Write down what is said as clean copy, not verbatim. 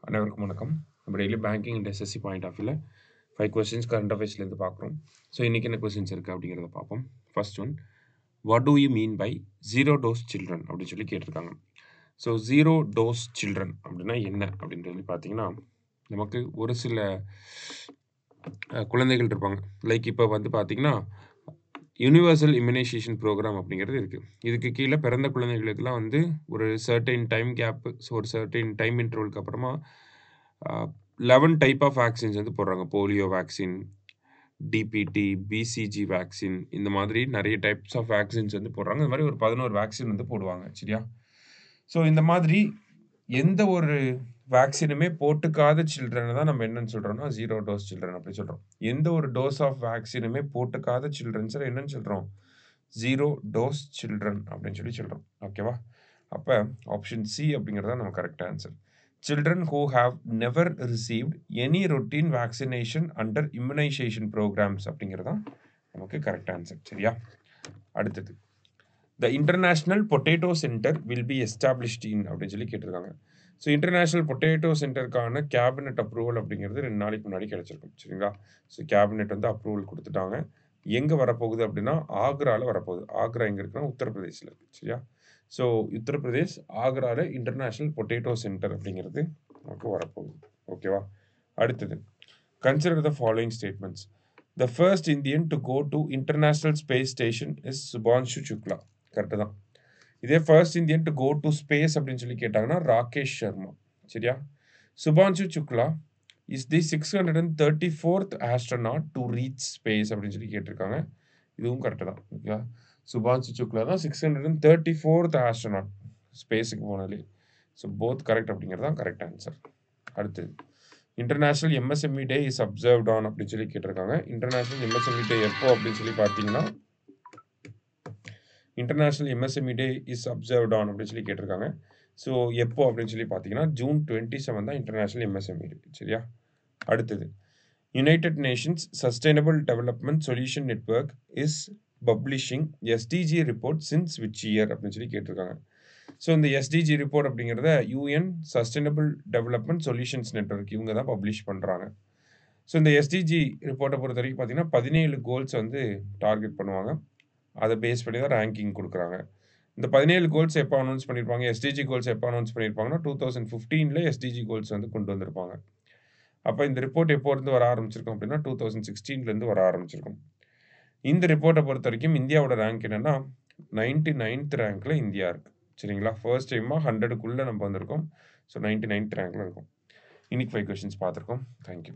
அனைவருக்கும் வணக்கம். நம்ம daily banking and SSC point of வியூவில் 5 கொஸ்டின்ஸ் கரண்ட் அஃபேர்ஸ்லேருந்து பார்க்குறோம். ஸோ இன்றைக்கி என்ன கொஸ்டின்ஸ் இருக்குது அப்படிங்கிறத பார்ப்போம். First one, what do you mean by zero dose children அப்படின்னு சொல்லி கேட்டிருக்காங்க. ஸோ ஜீரோ டோஸ் சில்ட்ரன் அப்படின்னா என்ன அப்படின்னு சொல்லி பார்த்தீங்கன்னா, நமக்கு ஒரு சில குழந்தைகள் இருப்பாங்க. லைக் இப்போ வந்து பார்த்தீங்கன்னா யூனிவர்சல் இம்யூனைசேஷன் ப்ரோக்ராம் அப்படிங்கிறது இருக்குது. இதுக்கு கீழே பிறந்த குழந்தைகளுக்கெல்லாம் வந்து ஒரு சர்டைன் டைம் கேப்பு, ஸோ ஒரு சர்டைன் டைம் இன்டர்வலுக்கு அப்புறமா 11 டைப் ஆஃப் வேக்சின்ஸ் வந்து போடுறாங்க. Polio vaccine, DBT, BCG vaccine, இந்த மாதிரி நிறைய டைப்ஸ் ஆஃப் வேக்சின்ஸ் வந்து போடுறாங்க. இந்த மாதிரி ஒரு 11 வேக்சின் வந்து போடுவாங்க. சரியா? ஸோ இந்த மாதிரி எந்த ஒரு வேக்சினுமே போட்டுக்காத சில்ட்ரனை தான் நம்ம என்னன்னு சொல்கிறோம்னா ஜீரோ டோஸ் சில்ட்ரன் அப்படி சொல்கிறோம். எந்த ஒரு டோஸ் ஆஃப் வேக்சினுமே போட்டுக்காத சில்ட்ரன்ஸை என்னன்னு சொல்கிறோம்? ஜீரோ டோஸ் சில்ட்ரன் அப்படின்னு சொல்லி சொல்கிறோம். ஓகேவா? அப்போ ஆப்ஷன் சி அப்படிங்கிறது தான் நம்ம correct answer. Children who have never received any routine vaccination under immunisation programmes அப்படிங்கிறது தான் நமக்கு கரெக்ட் ஆன்சர். சரியா? அடுத்தது, the international potato centre will be established in அப்படின்னு சொல்லி கேட்டிருக்காங்க. ஸோ இன்டர்நேஷ்னல் பொட்டேட்டோ சென்டருக்கான கேபினெட் அப்ரூவல் அப்படிங்கிறது 2 நாளைக்கு முன்னாடி கிடச்சிருக்கும். சரிங்களா? ஸோ கேபினெட் வந்து அப்ரூவல் கொடுத்துட்டாங்க. எங்கே வரப்போகுது அப்படின்னா ஆக்ராவில் வரப்போகுது. ஆக்ரா எங்கே இருக்குன்னா உத்தரப்பிரதேசில் இருக்குது. சரியா? ஸோ உத்தரப்பிரதேஷ் ஆக்ராவில் இன்டர்நேஷ்னல் பொட்டேட்டோ சென்டர் அப்படிங்கிறது நமக்கு வரப்போகுது. ஓகேவா? அடுத்தது, consider the following statements. The first Indian to go to international space station is Shubhanshu Shukla. Correct தான். இதே first Indian to go to space அப்படின்னு சொல்லி கேட்டாங்கன்னா ராகேஷ் சர்மா. சரியா? Shubhanshu Shukla is the 634th astronaut to reach space அப்படின்னு சொல்லி கேட்டிருக்காங்க. இதுவும் கரெக்டு தான். ஓகேவா? சுபான்ஷு சுக்லா தான் 634th ஆஸ்ட்ரோனாட் ஸ்பேஸுக்கு போனது. ஸோ போத் கரெக்ட் அப்படிங்கிறது தான் கரெக்ட் ஆன்சர். அடுத்தது, international MSME day is observed on அப்படின்னு சொல்லி கேட்டிருக்காங்க. இன்டர்நேஷ்னல் எம்எஸ்எம்இ டே எப்போ அப்படின்னு சொல்லி பார்த்தீங்கன்னா, international MSME day is observed on அப்படின்னு சொல்லி கேட்டிருக்காங்க. ஸோ எப்போ அப்படின்னு சொல்லி பார்த்தீங்கன்னா ஜூன் 27 தான் இன்டர்நேஷ்னல் எம்எஸ்எம்இ டே. சரியா? அடுத்தது, United Nations sustainable development solution network is publishing SDG report since which year அப்படின்னு சொல்லி கேட்டிருக்காங்க. ஸோ இந்த எஸ்டிஜி ரிப்போர்ட் அப்படிங்கிறத UN sustainable development solutions network இவங்க தான் பப்ளிஷ் பண்ணுறாங்க. ஸோ இந்த எஸ்டிஜி ரிப்போர்ட்டை பொறுத்த வரைக்கும் பார்த்தீங்கன்னா 17 கோல்ஸ் வந்து டார்கெட் பண்ணுவாங்க. அதை பேஸ் பண்ணி தான் ரேங்கிங் கொடுக்குறாங்க. இந்த 17 கோல்ஸ் எப்போ அனௌன்ஸ் பண்ணியிருப்பாங்க, எஸ்டிஜி கோல்ஸ் எப்போ அனௌன்ஸ் பண்ணியிருப்பாங்கன்னா 2015 எஸ்டிஜி கோல்ஸ் வந்து கொண்டு வந்திருப்பாங்க. அப்போ இந்த ரிப்போர்ட் எப்போ இருந்து வர ஆரம்பிச்சிருக்கும் அப்படின்னா 2016 வர ஆரம்பிச்சிருக்கும். இந்த ரிப்போர்ட்டை பொறுத்த வரைக்கும் இந்தியாவோட ரேங்க் என்னன்னா 99th ரேங்க்ல இந்தியா இருக்குது. சரிங்களா? ஃபர்ஸ்ட் டைமாக 100க்குள்ளே நம்ம வந்திருக்கோம். ஸோ 99th ரேங்க்ல இருக்கும். இன்னைக்கு 5 கொஸ்டின்ஸ் பார்த்துருக்கோம். தேங்க்யூ.